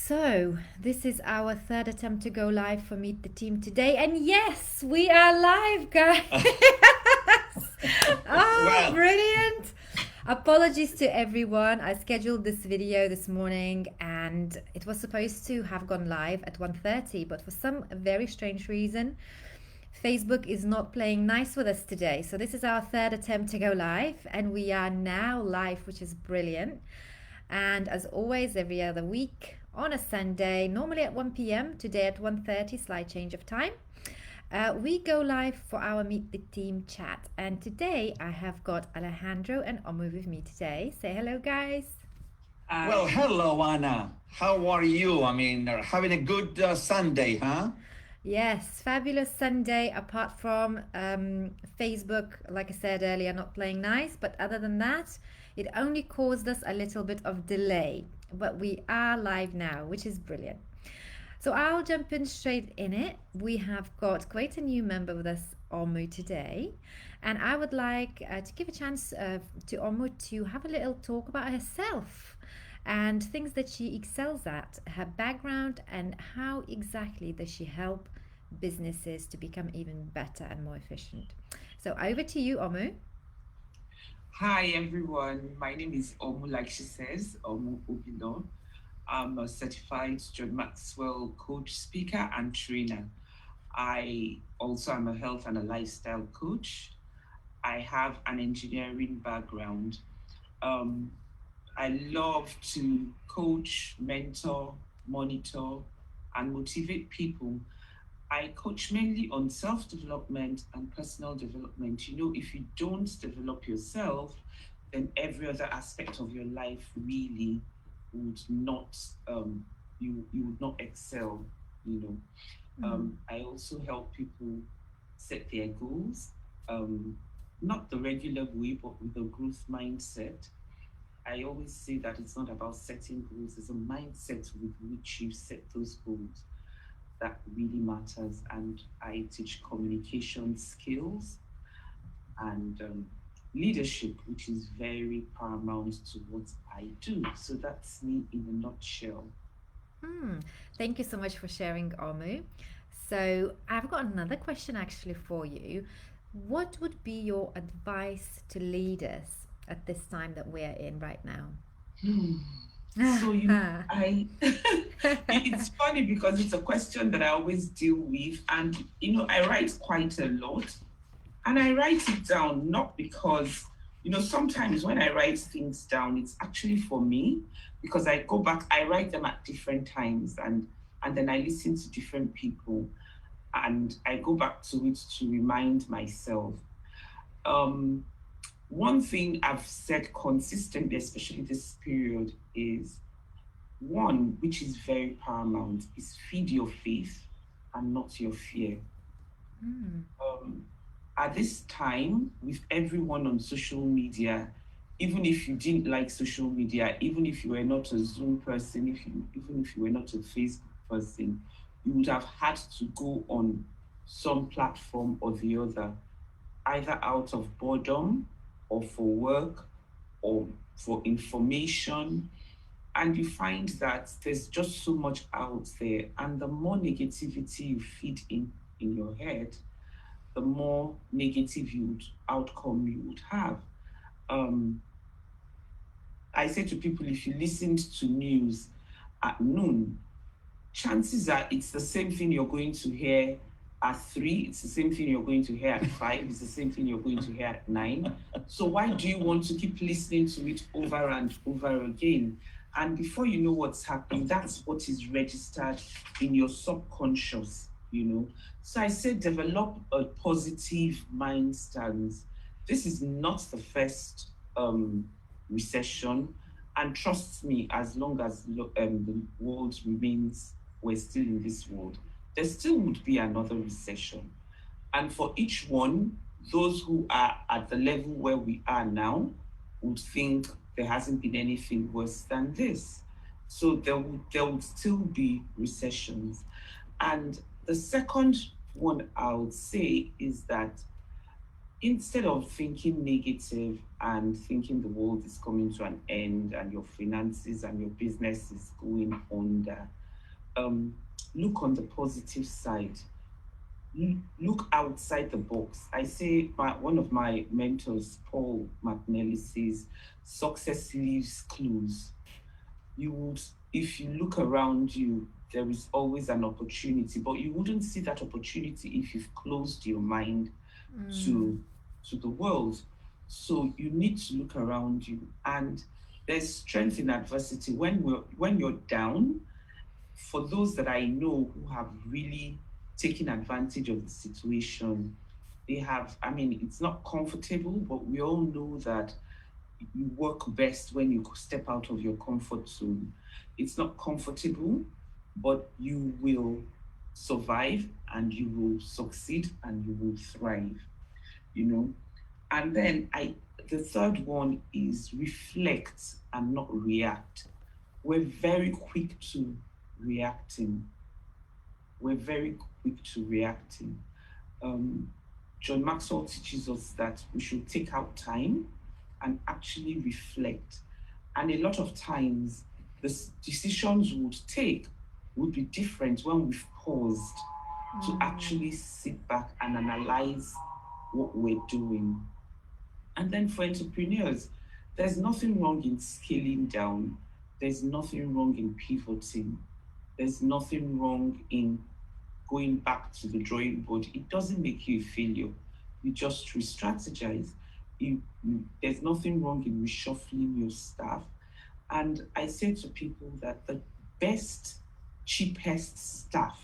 So, this is our third attempt to go live for Meet the Team today. And yes, we are live, guys. Oh, Well, brilliant. Apologies to everyone. I scheduled this video this morning and it was supposed to have gone live at 1:30, but for some very strange reason, Facebook is not playing nice with us today. So this is our third attempt to go live and we are now live, which is brilliant. And as always, every other week on a Sunday, normally at 1 p.m., today at 1:30, slight change of time. We go live for our Meet the Team chat. And today I have got Alejandro and Omu with me today. Say hello, guys. hello, Anna. How are you? Having a good Sunday, huh? Yes, fabulous Sunday. Apart from Facebook, like I said earlier, not playing nice. But other than that, it only caused us a little bit of delay. But we are live now, which is brilliant. So I'll jump in straight in it. We have got quite a new member with us, Omu, today. And I would like to give a chance to Omu to have a little talk about herself and things that she excels at, her background, and how exactly does she help businesses to become even better and more efficient. So over to you, Omu. Hi everyone, my name is Omu, like she says, Omu Obilo. I'm a certified John Maxwell coach, speaker, and trainer. I also am a health and a lifestyle coach. I have an engineering background. Um, I love to coach, mentor, monitor, and motivate people. I coach mainly on self development and personal development. If you don't develop yourself, then every other aspect of your life really would not you would not excel. You know, I also help people set their goals, um, not the regular way, but with a growth mindset. I always say that it's not about setting goals; it's a mindset with which you set those goals that really matters. And I teach communication skills and leadership, which is very paramount to what I do. So that's me in a nutshell. Hmm. Thank you so much for sharing, Omu. So, I've got another question actually for you. What would be your advice to leaders at this time that we're in right now? Hmm. I it's funny because it's a question that I always deal with, and I write quite a lot, and I write it down not because sometimes when I write things down, it's actually for me because I go back, I write them at different times, and then I listen to different people, and I go back to it to remind myself. Um, One thing I've said consistently, especially this period, is one, which is very paramount, is feed your faith and not your fear. Hmm. Um, at this time, with everyone on social media, even if you didn't like social media, even if you were not a Zoom person, even if you were not a Facebook person, you would have had to go on some platform or the other, either out of boredom or for work or for information. And you find that there's just so much out there. And the more negativity you feed in your head, the more negative outcome you would have. Um, I say to people, if you listened to news at noon, chances are it's the same thing you're going to hear at 3, it's the same thing you're going to hear at 5, it's the same thing you're going to hear at 9. So why do you want to keep listening to it over and over again? And before you know what's happening, that's what is registered in your subconscious. So I say develop a positive mind stance. This is not the first recession. And trust me, as long as the world remains, we're still in this world, there still would be another recession. And for each one, those who are at the level where we are now would think there hasn't been anything worse than this. So there would still be recessions. And the second one I would say is that instead of thinking negative and thinking the world is coming to an end and your finances and your business is going under, look on the positive side. Look outside the box. I say one of my mentors, Paul McNally, says, success leaves clues. You would, if you look around you, there is always an opportunity, but you wouldn't see that opportunity if you've closed your mind to the world. So you need to look around you, and there's strength in adversity. When you're down, for those that I know who have really taken advantage of the situation, they have, I mean, it's not comfortable, but we all know that you work best when you step out of your comfort zone. It's not comfortable, but you will survive and you will succeed and you will thrive, you know. And then the third one is reflect and not react. We're very quick to reacting. We're very quick to reacting. John Maxwell teaches us that we should take out time and actually reflect. And a lot of times, the decisions we would take would be different when we've paused to actually sit back and analyze what we're doing. And then for entrepreneurs, there's nothing wrong in scaling down. There's nothing wrong in pivoting. There's nothing wrong in going back to the drawing board. It doesn't make you a failure. You just re-strategize. There's nothing wrong in reshuffling your staff. And I say to people that the best, cheapest staff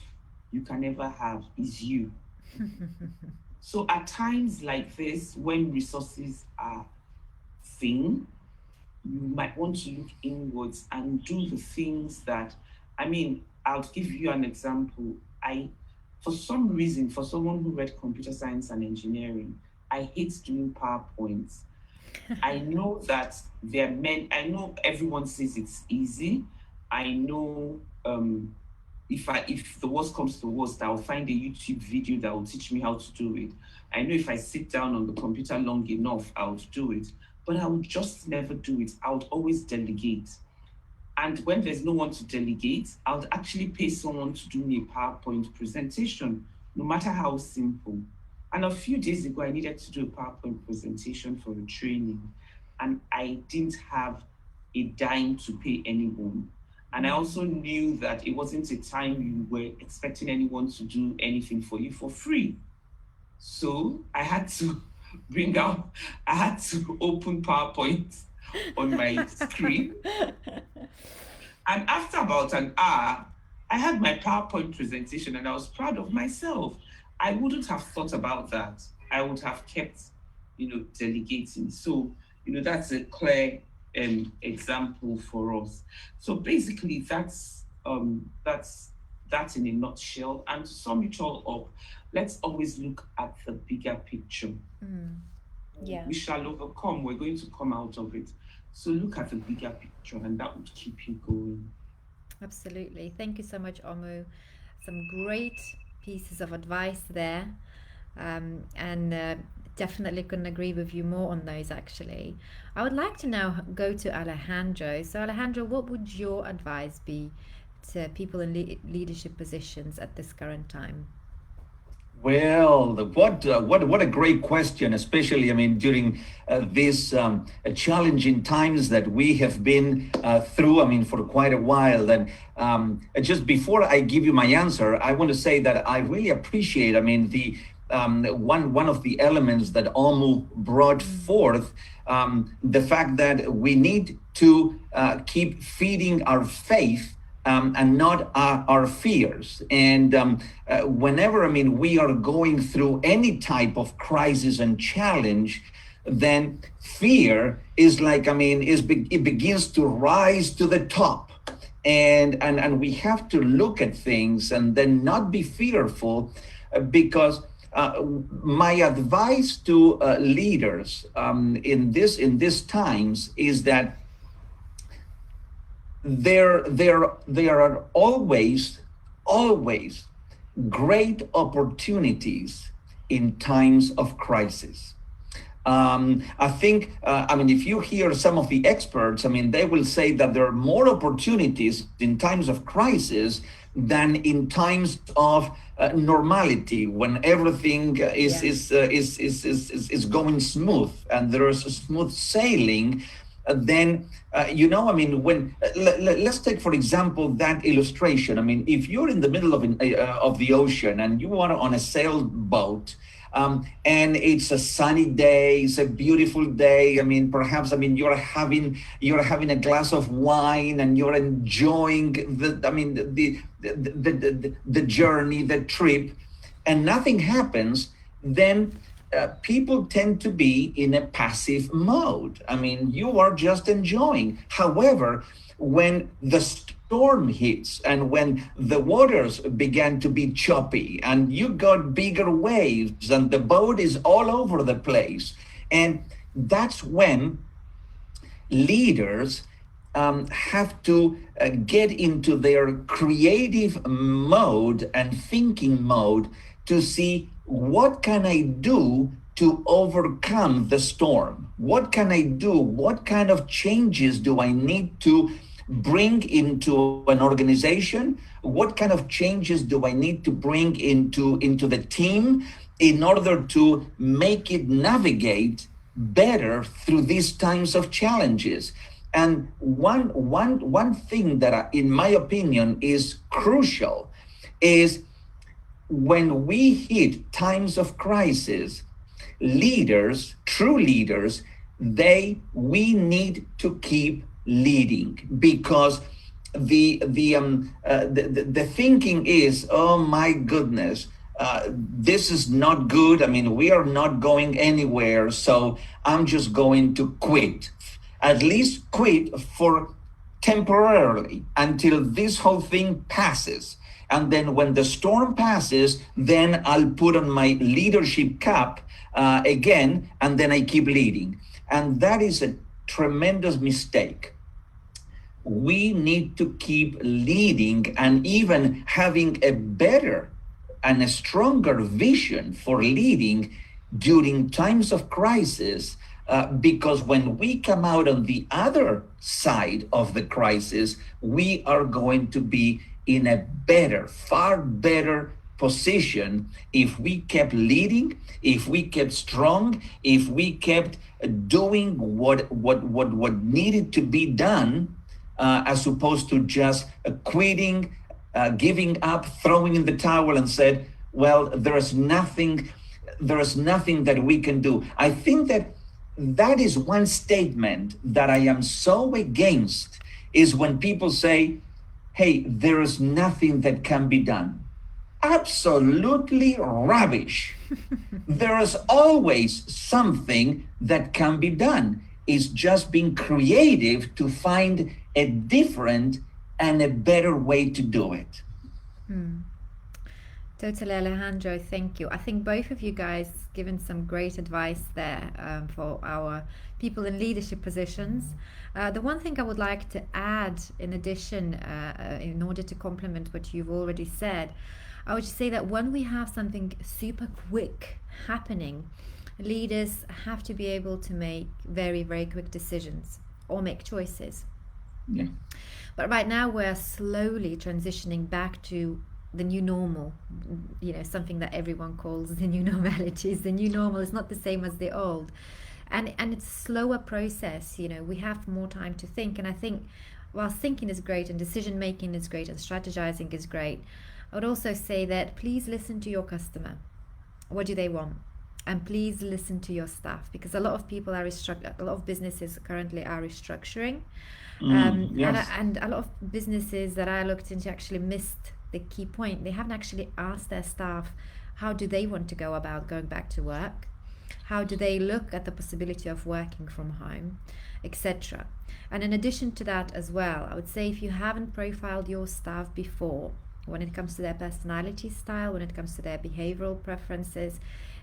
you can ever have is you. So at times like this, when resources are thin, you might want to look inwards and do the things that, I mean, I'll give you an example. For some reason, for someone who read computer science and engineering, I hate doing PowerPoints. I know that I know everyone says it's easy. I know if the worst comes to the worst, I'll find a YouTube video that will teach me how to do it. I know if I sit down on the computer long enough, I'll do it. But I would just never do it. I would always delegate. And when there's no one to delegate, I would actually pay someone to do me a PowerPoint presentation, no matter how simple. And a few days ago, I needed to do a PowerPoint presentation for a training, and I didn't have a dime to pay anyone. And I also knew that it wasn't a time you were expecting anyone to do anything for you for free. So I had to open PowerPoint on my screen. And after about an hour, I had my PowerPoint presentation and I was proud of myself. I wouldn't have thought about that. I would have kept, delegating. So, that's a clear example for us. So basically that's that in a nutshell. And to sum it all up, let's always look at the bigger picture. Yeah. We shall overcome. We're going to come out of it. So look at the bigger picture, and that would keep you going. Absolutely. Thank you so much, Omu. Some great pieces of advice there. And definitely couldn't agree with you more on those, actually. I would like to now go to Alejandro. So Alejandro, what would your advice be to people in leadership positions at this current time? Well, what a great question, especially, during these challenging times that we have been through, for quite a while. And just before I give you my answer, I want to say that I really appreciate, the one of the elements that Omu brought forth, the fact that we need to keep feeding our faith and not our fears. And whenever, we are going through any type of crisis and challenge, then fear is like, it begins to rise to the top. And we have to look at things and then not be fearful, because my advice to leaders in this times is that there are always great opportunities in times of crisis. I think, I mean, if you hear some of the experts, I mean, they will say that there are more opportunities in times of crisis than in times of normality, when everything is going smooth and there is a smooth sailing. Then I mean, when let's take for example that illustration. I mean, if you're in the middle of the ocean and you are on a sailboat, and it's a sunny day, it's a beautiful day. I mean, perhaps, I mean, you're having a glass of wine and you're enjoying the journey, the trip, and nothing happens. Then people tend to be in a passive mode. I mean, you are just enjoying. However, when the storm hits and when the waters began to be choppy and you got bigger waves and the boat is all over the place, and that's when leaders have to get into their creative mode and thinking mode to see, what can I do to overcome the storm? What can I do? What kind of changes do I need to bring into an organization? What kind of changes do I need to bring into the team in order to make it navigate better through these times of challenges? And one thing that, in my opinion, is crucial is when we hit times of crisis, leaders, true leaders, we need to keep leading, because the thinking is, oh my goodness, this is not good. I mean, we are not going anywhere, so I'm just going to quit. At least quit for temporarily until this whole thing passes. And then when the storm passes, then I'll put on my leadership cap again, and then I keep leading. And that is a tremendous mistake. We need to keep leading and even having a better and a stronger vision for leading during times of crisis, because when we come out on the other side of the crisis, we are going to be in a better, far better position if we kept leading, if we kept strong, if we kept doing what needed to be done, as opposed to just quitting, giving up, throwing in the towel and said, well, there is nothing that we can do. I think that is one statement that I am so against, is when people say, hey, there is nothing that can be done. Absolutely rubbish. There is always something that can be done. It's just being creative to find a different and a better way to do it. Totally, Alejandro, thank you. I think both of you guys given some great advice there for our people in leadership positions. The one thing I would like to add in addition, in order to complement what you've already said, I would say that when we have something super quick happening, leaders have to be able to make very, very quick decisions or make choices. Yeah. But right now we're slowly transitioning back to the new normal, something that everyone calls the new normalities. The new normal is not the same as the old. And it's a slower process. We have more time to think. And I think while thinking is great and decision making is great and strategizing is great, I would also say that please listen to your customer. What do they want? And please listen to your staff, because a lot of people are a lot of businesses currently are restructuring. Yes. And a lot of businesses that I looked into actually missed the key point. They haven't actually asked their staff, how do they want to go about going back to work? How do they look at the possibility of working from home, etc. And in addition to that as well, I would say if you haven't profiled your staff before, when it comes to their personality style, when it comes to their behavioral preferences,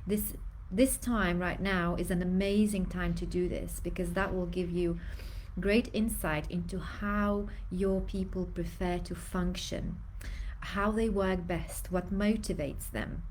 this time right now is an amazing time to do this, because that will give you great insight into how your people prefer to function, how they work best, what motivates them.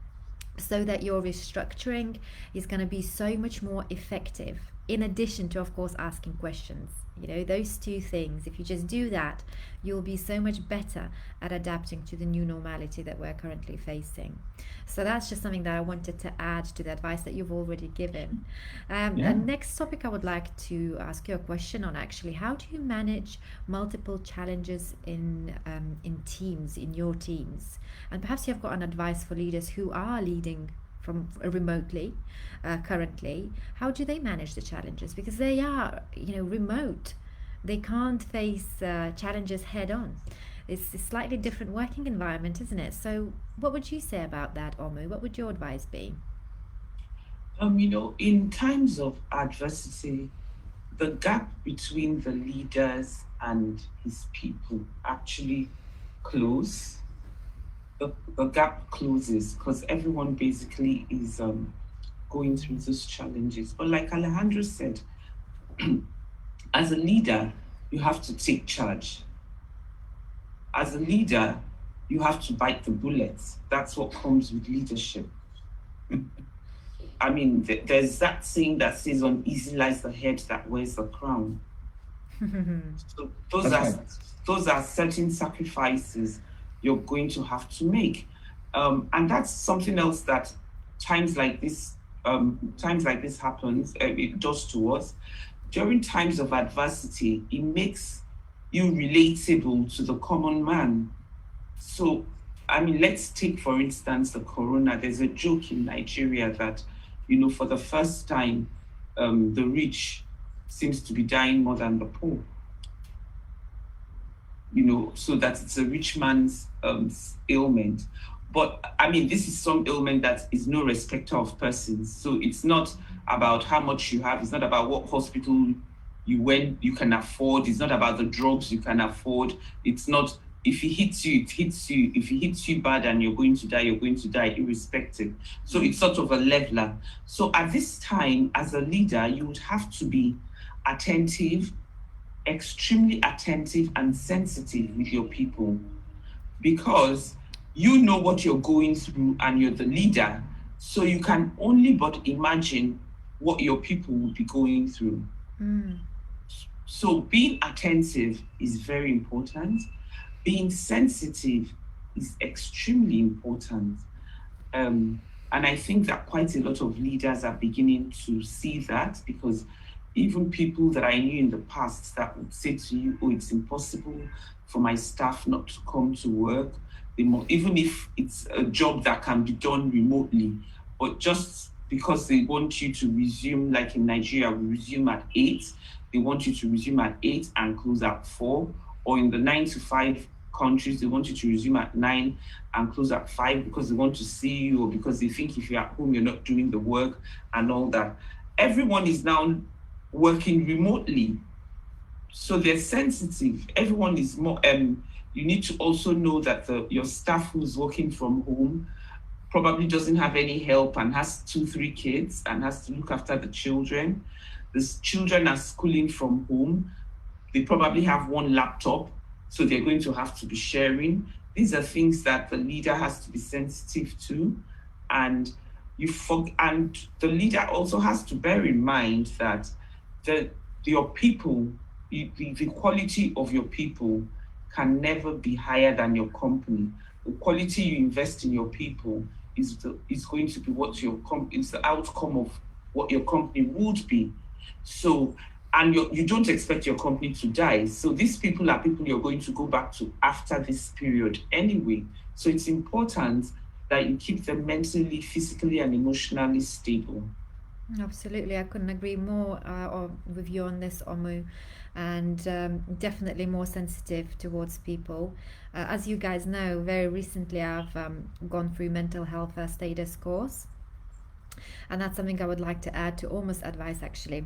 so that your restructuring is going to be so much more effective, in addition to, of course, asking questions. You know, those two things, if you just do that, you'll be so much better at adapting to the new normality that we're currently facing. So that's just something that I wanted to add to the advice that you've already given. Yeah. And next topic, I would like to ask you a question on, actually, how do you manage multiple challenges in teams, in your teams? And perhaps you've got an advice for leaders who are leading from remotely currently. How do they manage the challenges? Because they are, remote. They can't face challenges head on. It's a slightly different working environment, isn't it? So, what would you say about that, Omu? What would your advice be? In times of adversity, the gap between the leaders and his people actually close. The gap closes because everyone basically is going through those challenges. But like Alejandro said, as a leader, you have to take charge. As a leader, you have to bite the bullets. That's what comes with leadership. I mean, there's that saying that says, "On easy lies the head that wears the crown." So those are certain sacrifices you're going to have to make, and that's something else that times like this happens. It does to us during times of adversity. It makes you relatable to the common man. So, I mean, let's take for instance the corona. There's a joke in Nigeria that, for the first time, the rich seems to be dying more than the poor. So that it's a rich man's ailment. But I mean, this is some ailment that is no respecter of persons. So it's not about how much you have. It's not about what hospital you can afford. It's not about the drugs you can afford. It's not, if it hits you, it hits you. If it hits you bad and you're going to die irrespective. So it's sort of a leveler. So at this time, as a leader, you would have to be attentive, extremely attentive and sensitive with your people, because you know what you're going through and you're the leader. So you can only but imagine what your people would be going through. So being attentive is very important. Being sensitive is extremely important. And I think that quite a lot of leaders are beginning to see that, because even people that I knew in the past that would say to you, "Oh, it's impossible for my staff not to come to work," even if it's a job that can be done remotely, but just because they want you to resume, like in Nigeria, we resume at 8, they want you to resume at 8 and close at 4, or in the 9 to 5 countries, they want you to resume at 9 and close at 5 because they want to see you, or because they think if you're at home, you're not doing the work and all that. Everyone is now working remotely, so they're sensitive. Everyone is more. You need to also know that your staff who's working from home probably doesn't have any help and has 2-3 kids and has to look after the children. The children are schooling from home. They probably have one laptop, so they're going to have to be sharing. These are things that the leader has to be sensitive to, and the leader also has to bear in mind that your people, the quality of your people can never be higher than your company. The quality you invest in your people is going to be is the outcome of what your company would be. So, and you don't expect your company to die. So these people are people you're going to go back to after this period anyway. So it's important that you keep them mentally, physically, and emotionally stable. Absolutely, I couldn't agree more with you on this, Omu, and definitely more sensitive towards people. As you guys know, very recently I've gone through mental health first aiders course, and that's something I would like to add to Omu's advice, actually,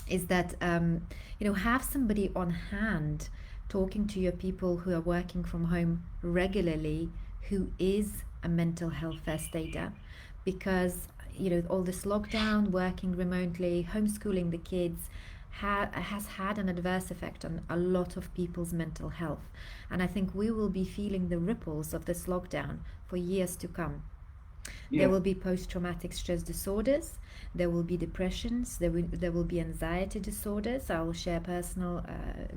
is that have somebody on hand talking to your people who are working from home regularly, who is a mental health first aider, because all this lockdown, working remotely, homeschooling the kids has had an adverse effect on a lot of people's mental health. And I think we will be feeling the ripples of this lockdown for years to come. There will be post-traumatic stress disorders. There will be depressions. There will be anxiety disorders. I will share a personal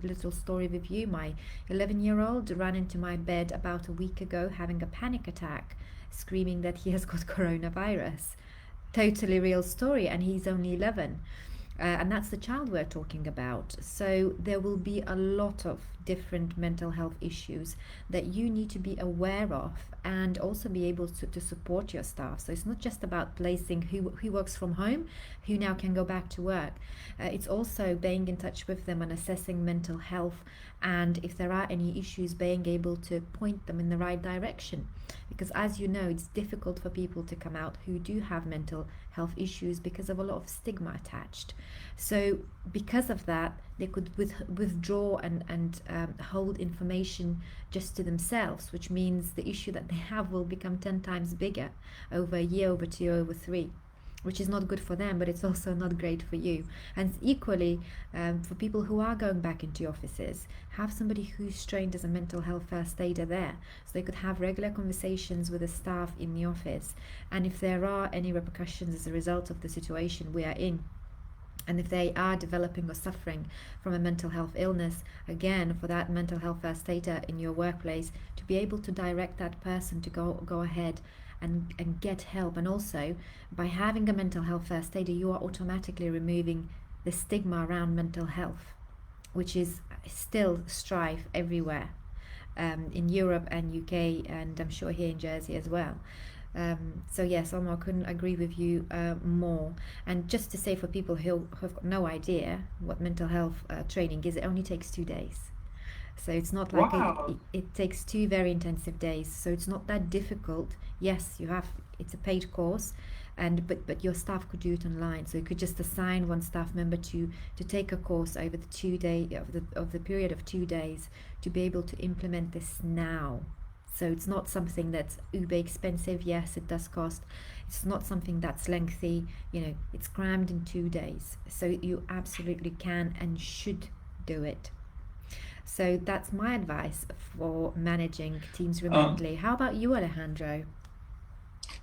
little story with you. My 11-year-old ran into my bed about a week ago having a panic attack, screaming that he has got coronavirus. Totally real story, and he's only 11. And that's the child we're talking about. So there will be a lot of different mental health issues that you need to be aware of, and also be able to support your staff. So it's not just about placing who works from home, who now can go back to work. It's also being in touch with them and assessing mental health, and if there are any issues, being able to point them in the right direction. Because as you know, it's difficult for people to come out who do have mental health issues because of a lot of stigma attached. So because of that, they could withdraw and hold information just to themselves, which means the issue that they have will become 10 times bigger over a year, over 2, over 3, which is not good for them, but it's also not great for you. And equally, for people who are going back into offices, have somebody who's trained as a mental health first aider there, so they could have regular conversations with the staff in the office. And if there are any repercussions as a result of the situation we are in, and if they are developing or suffering from a mental health illness, again, for that mental health first aider in your workplace to be able to direct that person to go ahead and get help. And also, by having a mental health first aider, you are automatically removing the stigma around mental health, which is still strife everywhere, in Europe and UK, and I'm sure here in Jersey as well. So yes, Omar, I couldn't agree with you more. And just to say, for people who have got no idea what mental health training is, it only takes 2 days. So it's not like it takes 2 very intensive days. So it's not that difficult. Yes, it's a paid course, but your staff could do it online. So you could just assign one staff member to take a course over the period of 2 days to be able to implement this now. So it's not something that's uber expensive. Yes, it does cost. It's not something that's lengthy. It's crammed in 2 days. So you absolutely can and should do it. So that's my advice for managing teams remotely. How about you, Alejandro?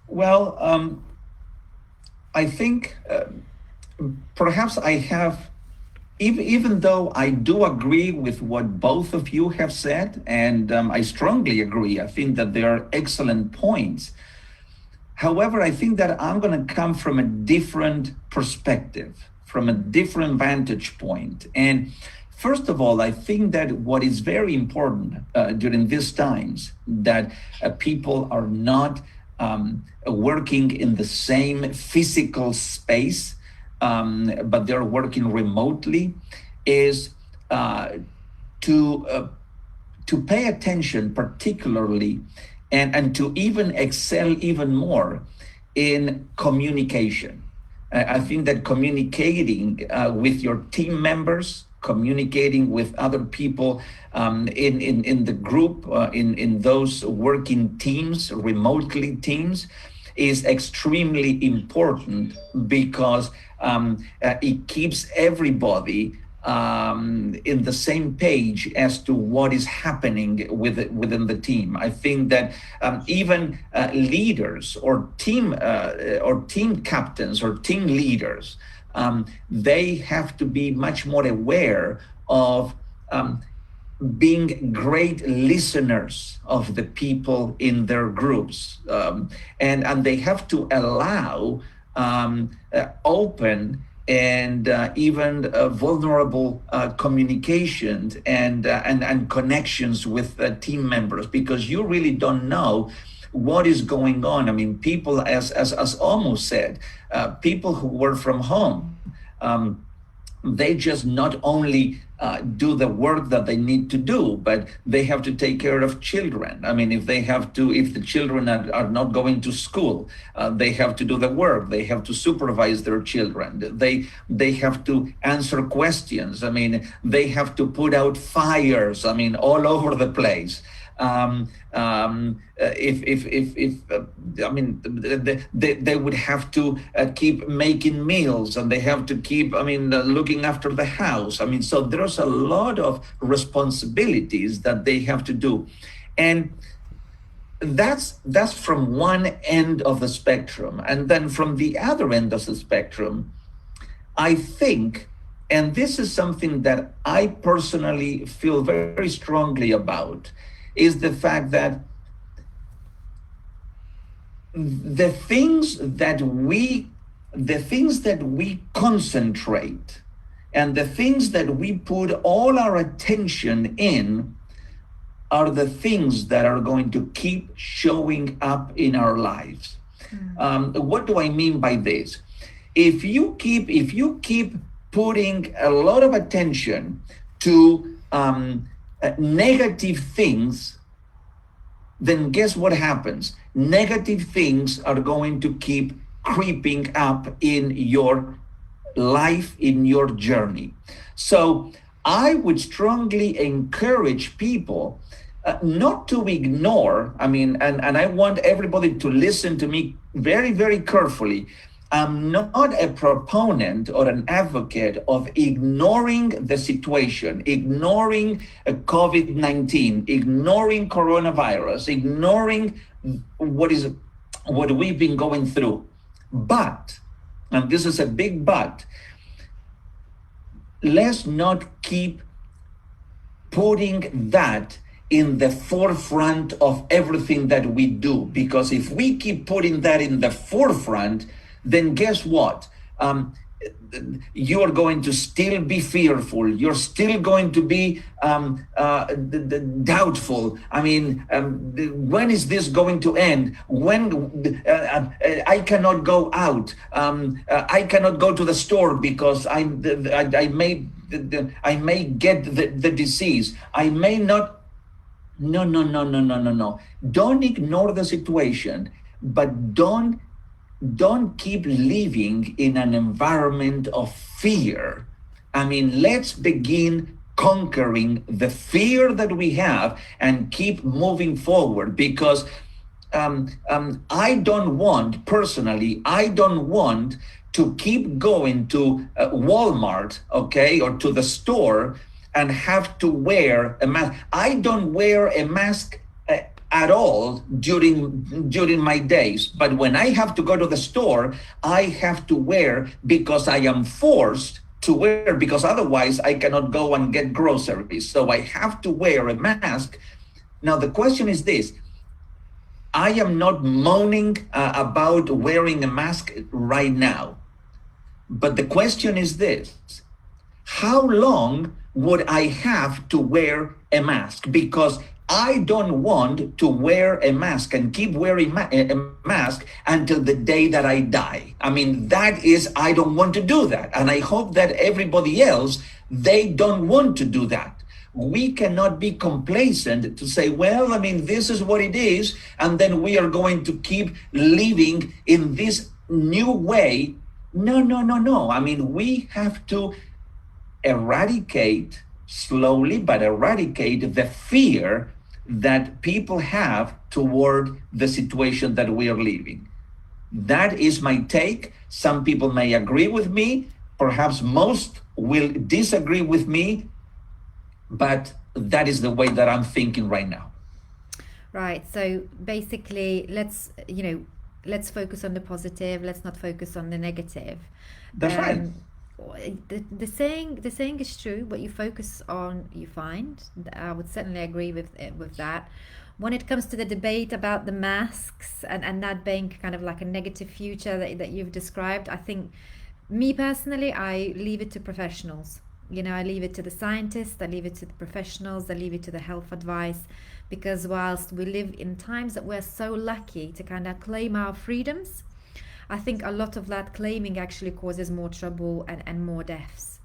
Well, I think perhaps I have, even though I do agree with what both of you have said, and I strongly agree, I think that they are excellent points. However, I think that I'm going to come from a different perspective, from a different vantage point. And first of all, I think that what is very important during these times, that people are not working in the same physical space, but they're working remotely, is to pay attention particularly and to even excel even more in communication. I think that communicating with your team members, communicating with other people in the group, in those working teams, remotely teams, is extremely important, because it keeps everybody in the same page as to what is happening within the team. I think that even leaders or team captains or team leaders, they have to be much more aware of being great listeners of the people in their groups, and they have to allow open and even vulnerable communications and connections with team members, because you really don't know what is going on. I mean, people, as Omu said, people who work from home, they just not only do the work that they need to do, but they have to take care of children. I mean, if the children are not going to school, they have to do the work. They have to supervise their children. They have to answer questions. I mean, they have to put out fires, I mean, all over the place. They would have to keep making meals, and they have to keep, looking after the house. So there's a lot of responsibilities that they have to do. And that's from one end of the spectrum. And then from the other end of the spectrum, I think, and this is something that I personally feel very strongly about, is the fact that the things that we concentrate and the things that we put all our attention in are the things that are going to keep showing up in our lives. What do I mean by this? If you keep putting a lot of attention to negative things, then guess what happens? Negative things are going to keep creeping up in your life, in your journey. So I would strongly encourage people not to ignore, and I want everybody to listen to me very, very carefully. I'm not a proponent or an advocate of ignoring the situation, ignoring COVID-19, ignoring coronavirus, ignoring what we've been going through. But, and this is a big but, let's not keep putting that in the forefront of everything that we do. Because if we keep putting that in the forefront, then guess what? You're going to still be fearful. You're still going to be doubtful. When is this going to end? When I cannot go out. I cannot go to the store because I may get the disease. I may not. No. Don't ignore the situation, but don't keep living in an environment of fear. Let's begin conquering the fear that we have and keep moving forward, because I don't want to keep going to Walmart, okay, or to the store and have to wear a mask. I don't wear a mask at all during my days, but when I have to go to the store, I have to wear because I am forced to wear, because otherwise I cannot go and get groceries. So I have to wear a mask. Now the question is this: I am not moaning about wearing a mask right now, but the question is this: how long would I have to wear a mask? Because I don't want to wear a mask and keep wearing a mask until the day that I die. I don't want to do that. And I hope that everybody else, they don't want to do that. We cannot be complacent to say, well, this is what it is, and then we are going to keep living in this new way. No. We have to slowly eradicate the fear that people have toward the situation that we are living. That is my take. Some people may agree with me. Perhaps most will disagree with me, but that is the way that I'm thinking right now. Right. So basically, let's focus on the positive. Let's not focus on the negative. That's right. The saying is true. What you focus on, you find. I would certainly agree with that. When it comes to the debate about the masks and that being kind of like a negative future that you've described, I think, me personally, I leave it to professionals. I leave it to the scientists, I leave it to the professionals, I leave it to the health advice, because whilst we live in times that we're so lucky to kind of claim our freedoms, I think a lot of that claiming actually causes more trouble and more deaths.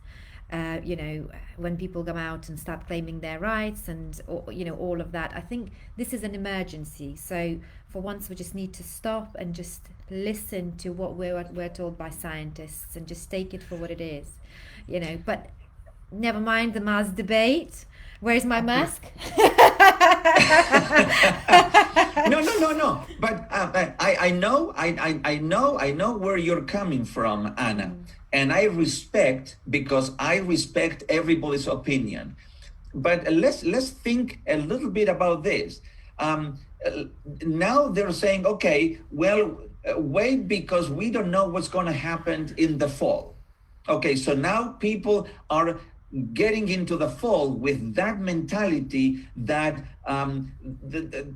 When people come out and start claiming their rights and all of that, I think this is an emergency. So for once, we just need to stop and just listen to what we're told by scientists and just take it for what it is. But never mind the mask debate. Where's my mask? No. But I know where you're coming from, Anna, and I respect everybody's opinion. But let's think a little bit about this. now they're saying, okay, well, wait, because we don't know what's going to happen in the fall. Okay, so now people are getting into the fall with that mentality that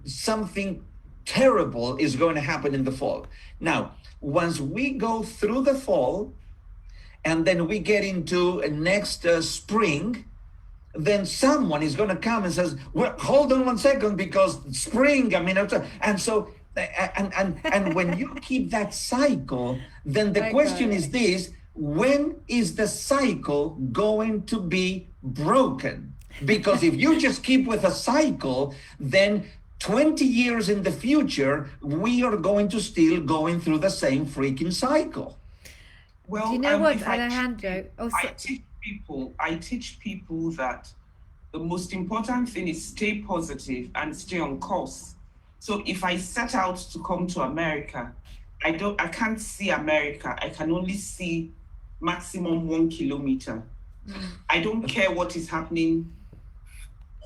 something terrible is going to happen in the fall. Now, once we go through the fall and then we get into next spring, then someone is going to come and says, well, hold on 1 second, because spring, I mean, and so, and when you keep that cycle, then the question is this: when is the cycle going to be broken? Because if you just keep with a cycle, then 20 years in the future, we are going to still going through the same freaking cycle. Well, do you know what, Alejandro? I teach people that the most important thing is stay positive and stay on course. So if I set out to come to America, I can't see America. I can only see maximum 1 kilometer. I don't care what is happening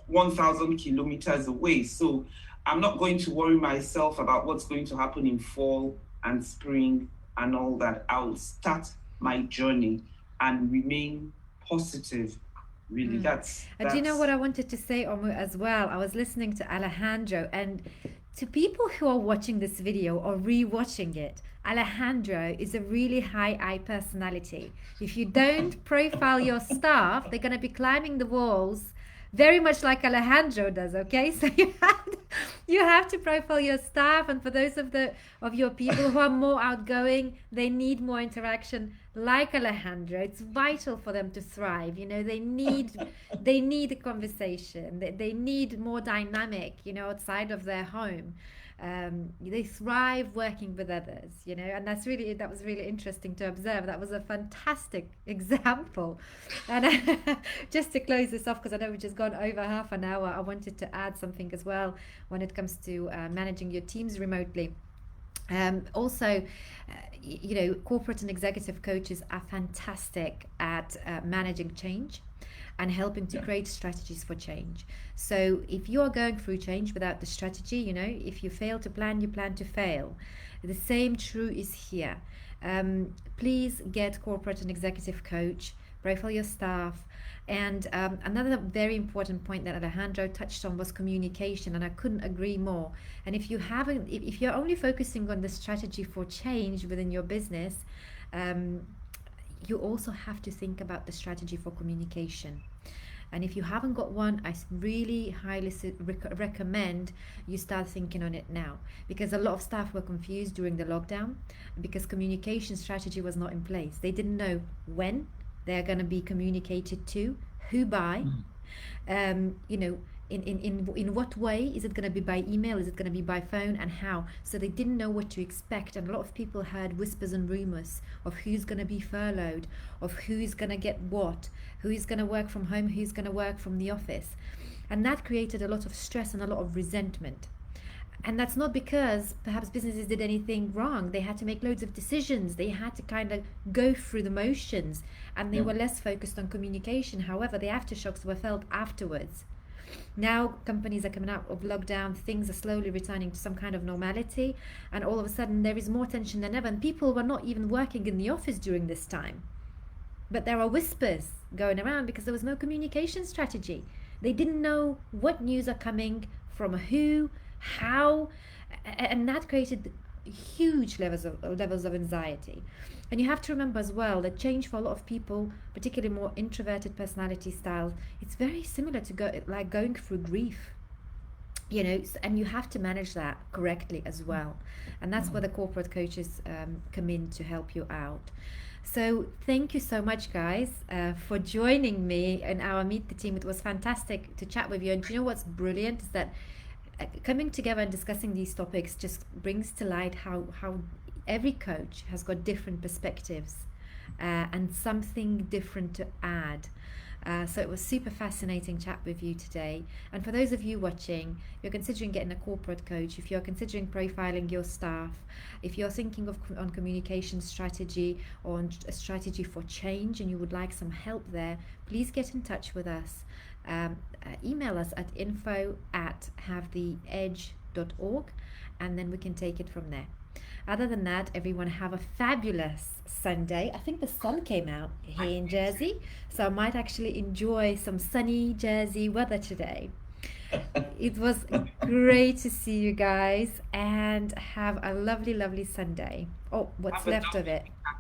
1,000 kilometers away. So I'm not going to worry myself about what's going to happen in fall and spring and all that. I'll start my journey and remain positive. Really, that's do you know what I wanted to say, Omu, as well? I was listening to Alejandro, and to people who are watching this video or re-watching it, Alejandro is a really high I personality. If you don't profile your staff, they're going to be climbing the walls very much like Alejandro does, okay? So you have to profile your staff, and for those of your people who are more outgoing, they need more interaction like Alejandro. It's vital for them to thrive. You know, they need a conversation. They need more dynamic, you know, outside of their home. They thrive working with others, you know, and that was really interesting to observe. That was a fantastic example. And just to close this off, because I know we've just gone over half an hour, I wanted to add something as well when it comes to managing your teams remotely. Also, you know, corporate and executive coaches are fantastic at managing change and helping to create strategies for change. So if you are going through change without the strategy, you know, if you fail to plan, you plan to fail. The same true is here. Please get corporate and executive coach, profile your staff. And another very important point that Alejandro touched on was communication, and I couldn't agree more. And if you're only focusing on the strategy for change within your business, you also have to think about the strategy for communication. And if you haven't got one, I really highly recommend you start thinking on it now, because a lot of staff were confused during the lockdown because communication strategy was not in place. They didn't know when they're going to be communicated to, who by, you know, in what way. Is it going to be by email? Is it going to be by phone? And how? So they didn't know what to expect, and a lot of people heard whispers and rumors of who's going to be furloughed, of who's going to get what, who is going to work from home, who's going to work from the office. And that created a lot of stress and a lot of resentment. And that's not because perhaps businesses did anything wrong. They had to make loads of decisions. They had to kind of go through the motions, and they were less focused on communication. However, the aftershocks were felt afterwards. Now companies are coming out of lockdown, things are slowly returning to some kind of normality, and all of a sudden there is more tension than ever, and people were not even working in the office during this time. But there are whispers going around because there was no communication strategy. They didn't know what news are coming from, who, how, and that created huge levels of anxiety. And you have to remember as well that change for a lot of people, particularly more introverted personality styles, it's very similar to going through grief, you know, and you have to manage that correctly as well. And that's where the corporate coaches come in to help you out. So thank you so much, guys, for joining me in our Meet the Team. It was fantastic to chat with you. And do you know what's brilliant is that coming together and discussing these topics just brings to light how every coach has got different perspectives and something different to add. So it was super fascinating chat with you today. And for those of you watching, if you're considering getting a corporate coach, if you're considering profiling your staff, if you're thinking on communication strategy or on a strategy for change and you would like some help there, please get in touch with us. Email us at info@havetheedge.com. fablous.org, and then we can take it from there. Other than that, everyone have a fabulous Sunday. I think the sun came out here in Jersey, so I might actually enjoy some sunny Jersey weather today. It was great to see you guys, and have a lovely, lovely Sunday. Oh, what's Have a left of lovely it? weekend